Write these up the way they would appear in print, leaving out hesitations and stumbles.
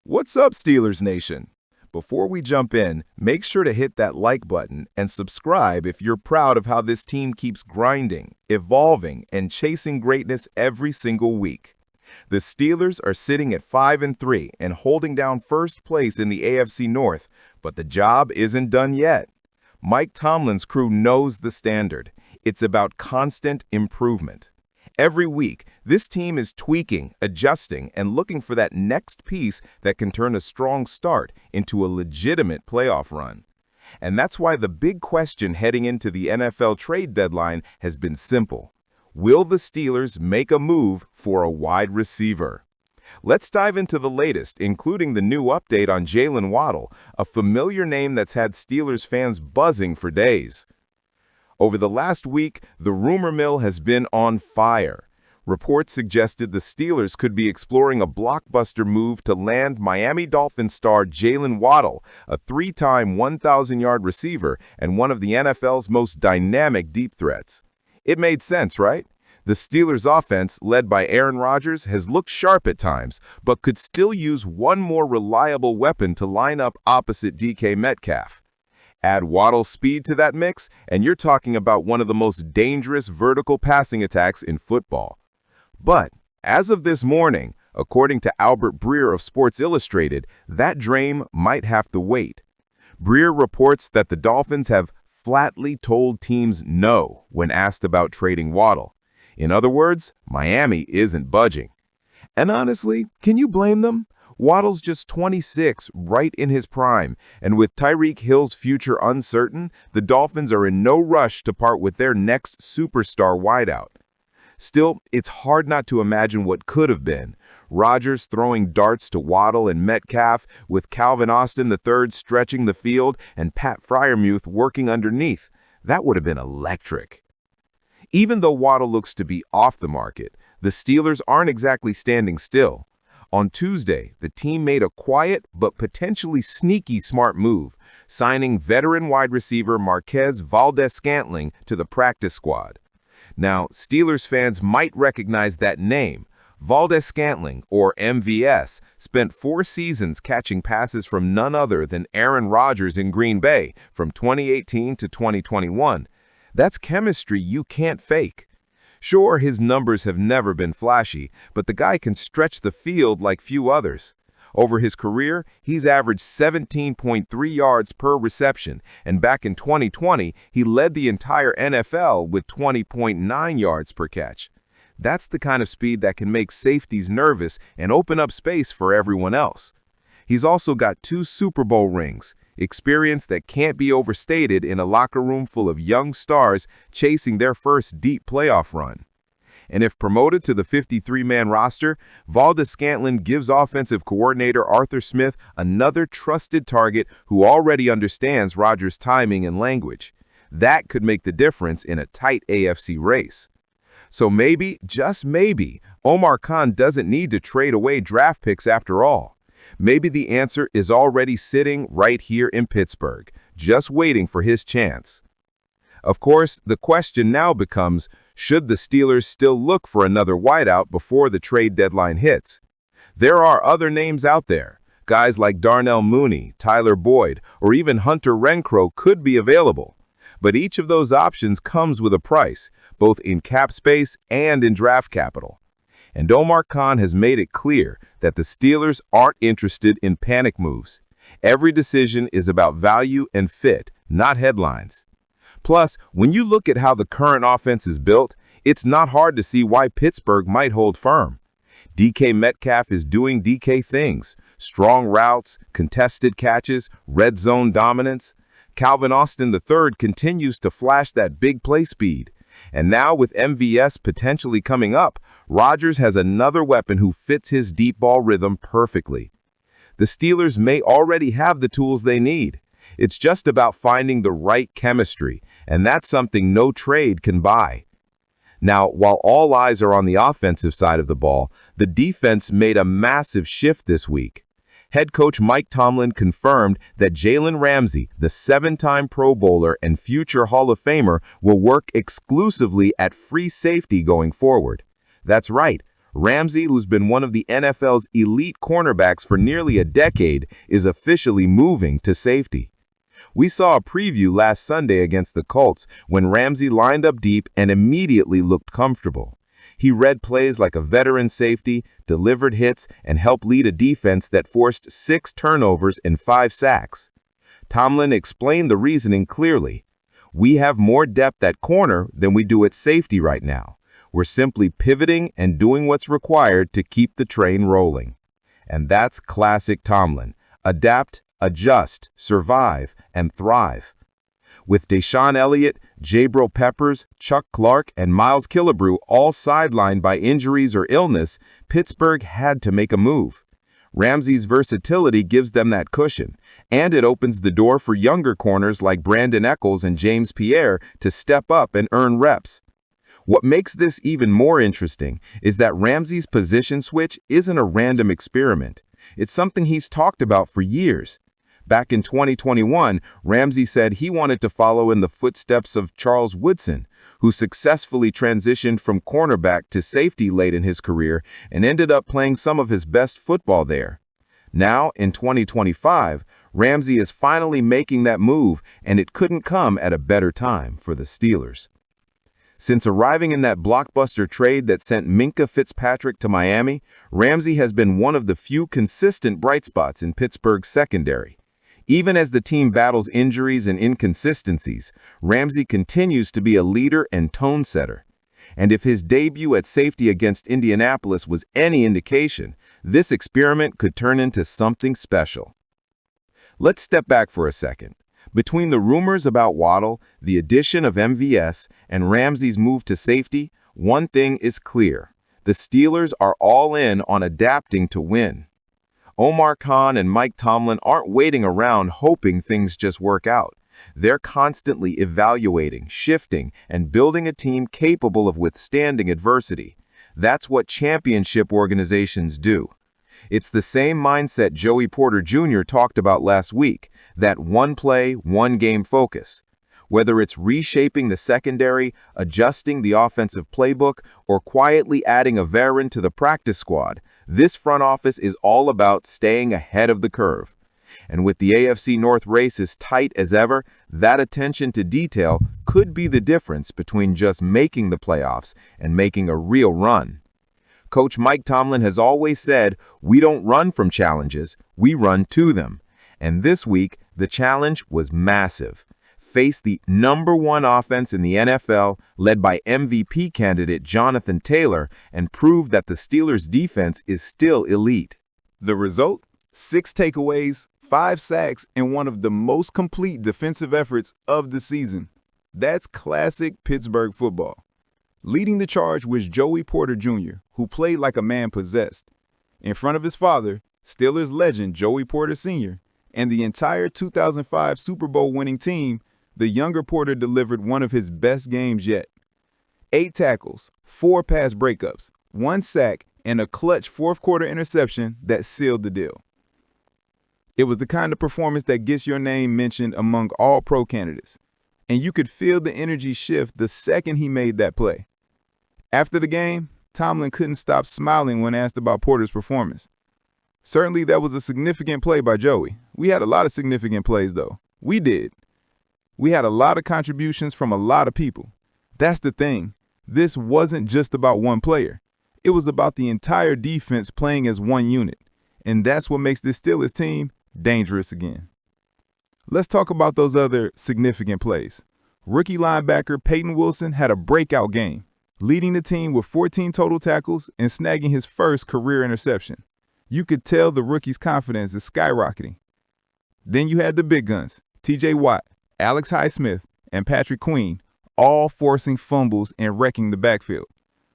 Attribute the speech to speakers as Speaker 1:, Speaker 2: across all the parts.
Speaker 1: What's up, Steelers Nation? Before we jump in, make sure to hit that like button and subscribe if you're proud of how this team keeps grinding, evolving, and chasing greatness every single week. The Steelers are sitting at 5-3 and holding down first place in the AFC North, but the job isn't done yet. Mike Tomlin's crew knows the standard. It's about constant improvement. Every week, this team is tweaking, adjusting, and looking for that next piece that can turn a strong start into a legitimate playoff run. And that's why the big question heading into the NFL trade deadline has been simple. Will the Steelers make a move for a wide receiver? Let's dive into the latest, including the new update on Jaylen Waddle, a familiar name that's had Steelers fans buzzing for days. Over the last week, the rumor mill has been on fire. Reports suggested the Steelers could be exploring a blockbuster move to land Miami Dolphins star Jaylen Waddle, a three-time 1,000-yard receiver and one of the NFL's most dynamic deep threats. It made sense, right? The Steelers' offense, led by Aaron Rodgers, has looked sharp at times, but could still use one more reliable weapon to line up opposite DK Metcalf. Add Waddle's speed to that mix, and you're talking about one of the most dangerous vertical passing attacks in football. But, as of this morning, according to Albert Breer of Sports Illustrated, that dream might have to wait. Breer reports that the Dolphins have flatly told teams no when asked about trading Waddle. In other words, Miami isn't budging. And honestly, can you blame them? Waddle's just 26, right in his prime, and with Tyreek Hill's future uncertain, the Dolphins are in no rush to part with their next superstar wideout. Still, it's hard not to imagine what could have been. Rodgers throwing darts to Waddle and Metcalf, with Calvin Austin III stretching the field and Pat Freiermuth working underneath. That would have been electric. Even though Waddle looks to be off the market, the Steelers aren't exactly standing still. On Tuesday, the team made a quiet but potentially sneaky smart move, signing veteran wide receiver Marquez Valdes-Scantling to the practice squad. Now, Steelers fans might recognize that name. Valdes-Scantling, or MVS, spent 4 seasons catching passes from none other than Aaron Rodgers in Green Bay from 2018 to 2021. That's chemistry you can't fake. Sure, his numbers have never been flashy, but the guy can stretch the field like few others. Over his career, he's averaged 17.3 yards per reception, and back in 2020, he led the entire NFL with 20.9 yards per catch. That's the kind of speed that can make safeties nervous and open up space for everyone else. He's also got 2 Super Bowl rings, experience that can't be overstated in a locker room full of young stars chasing their first deep playoff run. And if promoted to the 53-man roster, Valdes-Scantling gives offensive coordinator Arthur Smith another trusted target who already understands Rodgers' timing and language. That could make the difference in a tight AFC race. So maybe, just maybe, Omar Khan doesn't need to trade away draft picks after all. Maybe the answer is already sitting right here in Pittsburgh, just waiting for his chance. Of course, the question now becomes, should the Steelers still look for another wideout before the trade deadline hits? There are other names out there. Guys like Darnell Mooney, Tyler Boyd, or even Hunter Renfrow could be available. But each of those options comes with a price, both in cap space and in draft capital. And Omar Khan has made it clear that the Steelers aren't interested in panic moves. Every decision is about value and fit, not headlines. Plus, when you look at how the current offense is built, it's not hard to see why Pittsburgh might hold firm. DK Metcalf is doing DK things: strong routes, contested catches, red zone dominance. Calvin Austin III continues to flash that big play speed. And now with MVS potentially coming up, Rodgers has another weapon who fits his deep ball rhythm perfectly. The Steelers may already have the tools they need. It's just about finding the right chemistry, and that's something no trade can buy. Now, while all eyes are on the offensive side of the ball, the defense made a massive shift this week. Head coach Mike Tomlin confirmed that Jalen Ramsey, the 7-time Pro Bowler and future Hall of Famer, will work exclusively at free safety going forward. That's right, Ramsey, who's been one of the NFL's elite cornerbacks for nearly a decade, is officially moving to safety. We saw a preview last Sunday against the Colts when Ramsey lined up deep and immediately looked comfortable. He read plays like a veteran safety, delivered hits, and helped lead a defense that forced 6 turnovers and 5 sacks. Tomlin explained the reasoning clearly. "We have more depth at corner than we do at safety right now. We're simply pivoting and doing what's required to keep the train rolling." And that's classic Tomlin. Adapt, adjust, survive, and thrive. With Deshaun Elliott, Jabril Peppers, Chuck Clark, and Miles Killebrew all sidelined by injuries or illness, Pittsburgh had to make a move. Ramsey's versatility gives them that cushion, and it opens the door for younger corners like Brandon Echols and James Pierre to step up and earn reps. What makes this even more interesting is that Ramsey's position switch isn't a random experiment. It's something he's talked about for years. Back in 2021, Ramsey said he wanted to follow in the footsteps of Charles Woodson, who successfully transitioned from cornerback to safety late in his career and ended up playing some of his best football there. Now, in 2025, Ramsey is finally making that move, and it couldn't come at a better time for the Steelers. Since arriving in that blockbuster trade that sent Minkah Fitzpatrick to Miami, Ramsey has been one of the few consistent bright spots in Pittsburgh's secondary. Even as the team battles injuries and inconsistencies, Ramsey continues to be a leader and tone setter. And if his debut at safety against Indianapolis was any indication, this experiment could turn into something special. Let's step back for a second. Between the rumors about Waddle, the addition of MVS, and Ramsey's move to safety, one thing is clear. The Steelers are all in on adapting to win. Omar Khan and Mike Tomlin aren't waiting around hoping things just work out. They're constantly evaluating, shifting, and building a team capable of withstanding adversity. That's what championship organizations do. It's the same mindset Joey Porter Jr. talked about last week, that one play, one game focus. Whether it's reshaping the secondary, adjusting the offensive playbook, or quietly adding a veteran to the practice squad, this front office is all about staying ahead of the curve. And with the AFC North race as tight as ever, that attention to detail could be the difference between just making the playoffs and making a real run. Coach Mike Tomlin has always said, "We don't run from challenges, we run to them." And this week, the challenge was massive. Face the #1 offense in the NFL, led by MVP candidate Jonathan Taylor, and prove that the Steelers' defense is still elite. The result? 6 takeaways, 5 sacks, and one of the most complete defensive efforts of the season. That's classic Pittsburgh football. Leading the charge was Joey Porter Jr., who played like a man possessed. In front of his father, Steelers legend Joey Porter Sr., and the entire 2005 Super Bowl winning team, the younger Porter delivered one of his best games yet. 8 tackles, 4 pass breakups, 1 sack, and a clutch fourth-quarter interception that sealed the deal. It was the kind of performance that gets your name mentioned among all pro candidates, and you could feel the energy shift the second he made that play. After the game, Tomlin couldn't stop smiling when asked about Porter's performance. Certainly, that was a significant play by Joey. We had a lot of significant plays, though. We did. We had a lot of contributions from a lot of people. That's the thing. This wasn't just about one player. It was about the entire defense playing as one unit. And that's what makes this Steelers team dangerous again. Let's talk about those other significant plays. Rookie linebacker Peyton Wilson had a breakout game, leading the team with 14 total tackles and snagging his first career interception. You could tell the rookie's confidence is skyrocketing. Then you had the big guns, TJ Watt, Alex Highsmith, and Patrick Queen, all forcing fumbles and wrecking the backfield.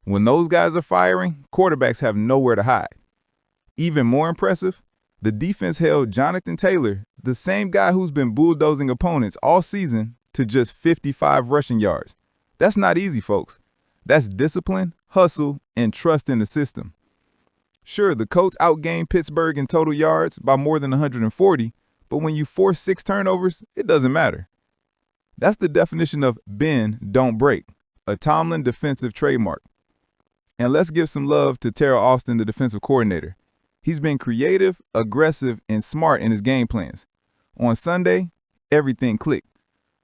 Speaker 1: When those guys are firing, quarterbacks have nowhere to hide. Even more impressive, the defense held Jonathan Taylor, the same guy who's been bulldozing opponents all season, to just 55 rushing yards. That's not easy, folks. That's discipline, hustle, and trust in the system. Sure, the Colts outgained Pittsburgh in total yards by more than 140, but when you force 6 turnovers, it doesn't matter. That's the definition of bend, don't break, a Tomlin defensive trademark.
Speaker 2: And let's give some love to Terrell Austin, the defensive coordinator. He's been creative, aggressive, and smart in his game plans. On Sunday, everything clicked.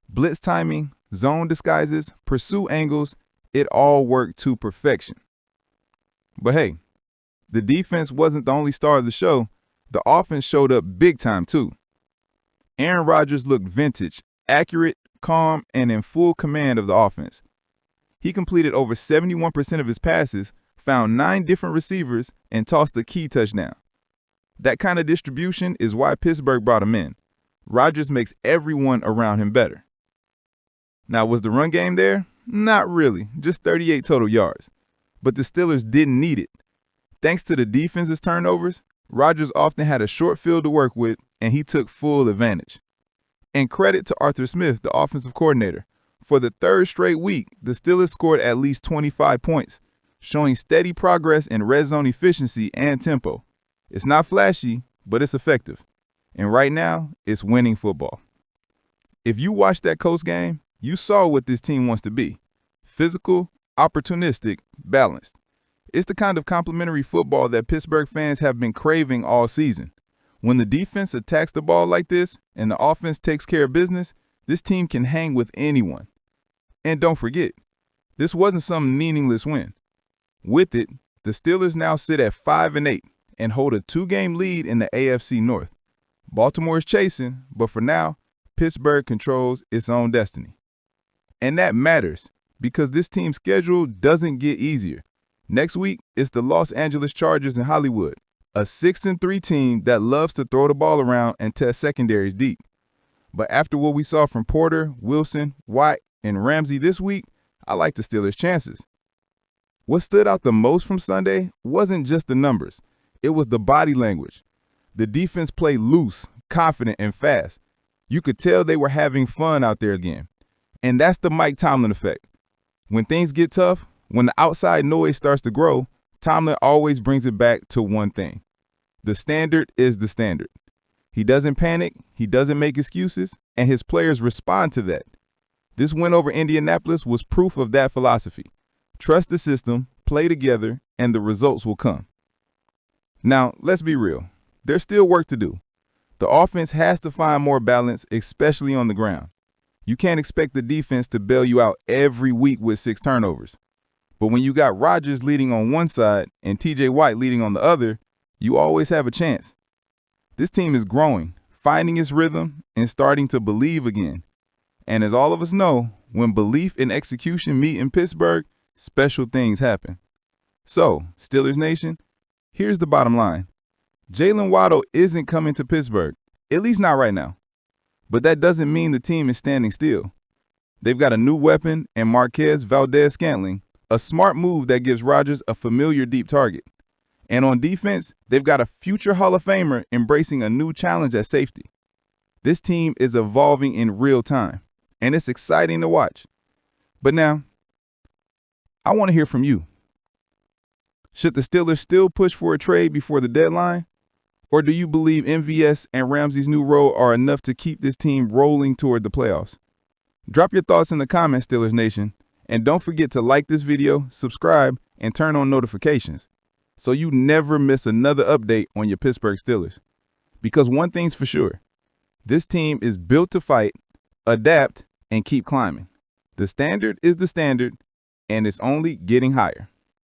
Speaker 2: Blitz timing, zone disguises, pursuit angles, it all worked to perfection. But hey, the defense wasn't the only star of the show. The offense showed up big time too. Aaron Rodgers looked vintage, accurate, calm, and in full command of the offense. He completed over 71% of his passes, found 9 different receivers, and tossed a key touchdown. That kind of distribution is why Pittsburgh brought him in. Rodgers makes everyone around him better. Now, was the run game there? Not really, just 38 total yards. But the Steelers didn't need it. Thanks to the defense's turnovers, Rodgers often had a short field to work with, and he took full advantage. And credit to Arthur Smith, the offensive coordinator. For the 3rd straight week, the Steelers scored at least 25 points, showing steady progress in red zone efficiency and tempo. It's not flashy, but it's effective. And right now, it's winning football. If you watched that Colts game, you saw what this team wants to be. Physical, opportunistic, balanced. It's the kind of complementary football that Pittsburgh fans have been craving all season. When the defense attacks the ball like this and the offense takes care of business, this team can hang with anyone. And don't forget, this wasn't some meaningless win. With it, the Steelers now sit at 5-8 and hold a 2-game lead in the AFC North. Baltimore is chasing, but for now, Pittsburgh controls its own destiny. And that matters because this team's schedule doesn't get easier. Next week, it's the Los Angeles Chargers in Hollywood, a 6-3 team that loves to throw the ball around and test secondaries deep. But after what we saw from Porter, Wilson, White, and Ramsey this week, I like the Steelers' chances. What stood out the most from Sunday wasn't just the numbers. It was the body language. The defense played loose, confident, and fast. You could tell they were having fun out there again. And that's the Mike Tomlin effect. When things get tough, when the outside noise starts to grow, Tomlin always brings it back to one thing. The standard is the standard. He doesn't panic, he doesn't make excuses, and his players respond to that. This win over Indianapolis was proof of that philosophy. Trust the system, play together, and the results will come. Now, let's be real. There's still work to do. The offense has to find more balance, especially on the ground. You can't expect the defense to bail you out every week with 6 turnovers. But when you got Rodgers leading on one side and TJ White leading on the other, you always have a chance. This team is growing, finding its rhythm, and starting to believe again. And as all of us know, when belief and execution meet in Pittsburgh, special things happen. So, Steelers Nation, here's the bottom line. Jalen Waddle isn't coming to Pittsburgh, at least not right now. But that doesn't mean the team is standing still. They've got a new weapon in Marquez Valdes-Scantling, a smart move that gives Rodgers a familiar deep target. And on defense, they've got a future Hall of Famer embracing a new challenge at safety. This team is evolving in real time, and it's exciting to watch. But now, I want to hear from you. Should the Steelers still push for a trade before the deadline? Or do you believe MVS and Ramsey's new role are enough to keep this team rolling toward the playoffs? Drop your thoughts in the comments, Steelers Nation. And don't forget to like this video, subscribe, and turn on notifications so you never miss another update on your Pittsburgh Steelers. Because one thing's for sure, this team is built to fight, adapt, and keep climbing. The standard is the standard, and it's only getting higher.